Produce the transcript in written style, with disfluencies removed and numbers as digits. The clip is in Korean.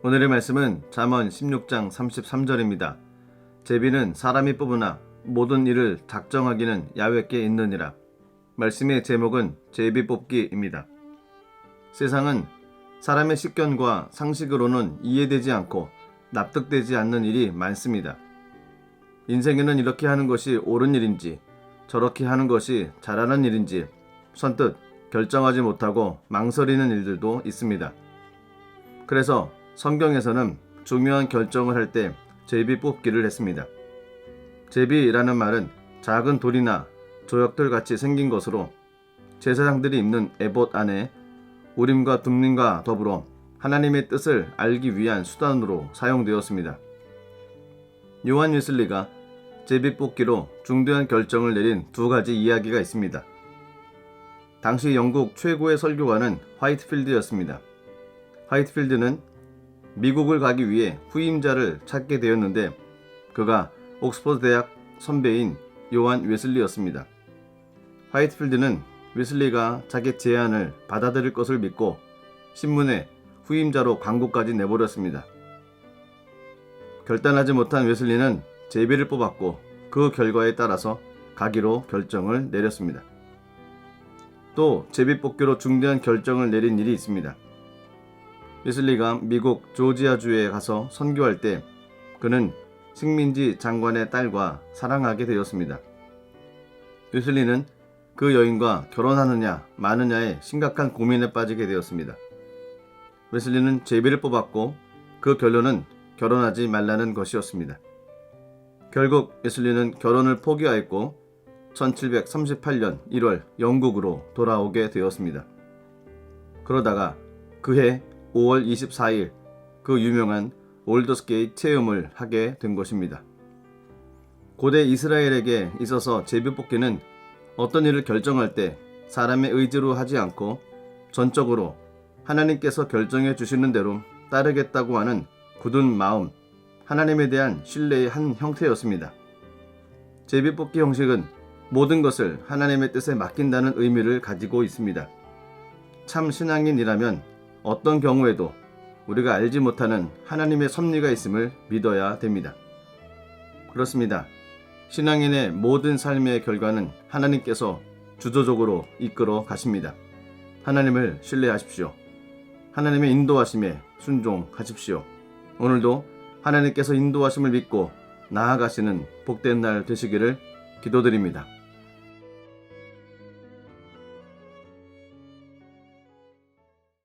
오늘의 말씀은 잠언 16장 33절입니다. 제비는 사람이 뽑으나 모든 일을 작정하기는 야훼께 있느니라. 말씀의 제목은 제비 뽑기입니다. 세상은 사람의 식견과 상식으로는 이해되지 않고 납득되지 않는 일이 많습니다. 인생에는 이렇게 하는 것이 옳은 일인지 저렇게 하는 것이 잘하는 일인지 선뜻 결정하지 못하고 망설이는 일들도 있습니다. 그래서 성경에서는 중요한 결정을 할 때 제비 뽑기를 했습니다. 제비라는 말은 작은 돌이나 조약돌 같이 생긴 것으로 제사장들이 입는 에봇 안에 우림과 둠림과 더불어 하나님의 뜻을 알기 위한 수단으로 사용되었습니다. 요한 웨슬리가 제비 뽑기로 중대한 결정을 내린 두 가지 이야기가 있습니다. 당시 영국 최고의 설교가는 화이트필드였습니다. 화이트필드는 미국을 가기 위해 후임자를 찾게 되었는데 그가 옥스퍼드 대학 선배인 요한 웨슬리였습니다. 화이트필드는 웨슬리가 자기 제안을 받아들일 것을 믿고 신문에 후임자로 광고까지 내버렸습니다. 결단하지 못한 웨슬리는 제비를 뽑았고 그 결과에 따라서 가기로 결정을 내렸습니다. 또 제비 뽑기로 중대한 결정을 내린 일이 있습니다. 웨슬리가 미국 조지아주에 가서 선교할 때 그는 식민지 장관의 딸과 사랑하게 되었습니다. 웨슬리는 그 여인과 결혼하느냐 마느냐에 심각한 고민에 빠지게 되었습니다. 웨슬리는 제비를 뽑았고 그 결론은 결혼하지 말라는 것이었습니다. 결국 웨슬리는 결혼을 포기하였고 1738년 1월 영국으로 돌아오게 되었습니다. 그러다가 그해 5월 24일 그 유명한 올더스게이트 체험을 하게 된 것입니다. 고대 이스라엘에게 있어서 제비 뽑기는 어떤 일을 결정할 때 사람의 의지로 하지 않고 전적으로 하나님께서 결정해 주시는 대로 따르겠다고 하는 굳은 마음, 하나님에 대한 신뢰의 한 형태였습니다. 제비 뽑기 형식은 모든 것을 하나님의 뜻에 맡긴다는 의미를 가지고 있습니다. 참 신앙인이라면 어떤 경우에도 우리가 알지 못하는 하나님의 섭리가 있음을 믿어야 됩니다. 그렇습니다. 신앙인의 모든 삶의 결과는 하나님께서 주도적으로 이끌어 가십니다. 하나님을 신뢰하십시오. 하나님의 인도하심에 순종하십시오. 오늘도 하나님께서 인도하심을 믿고 나아가시는 복된 날 되시기를 기도드립니다.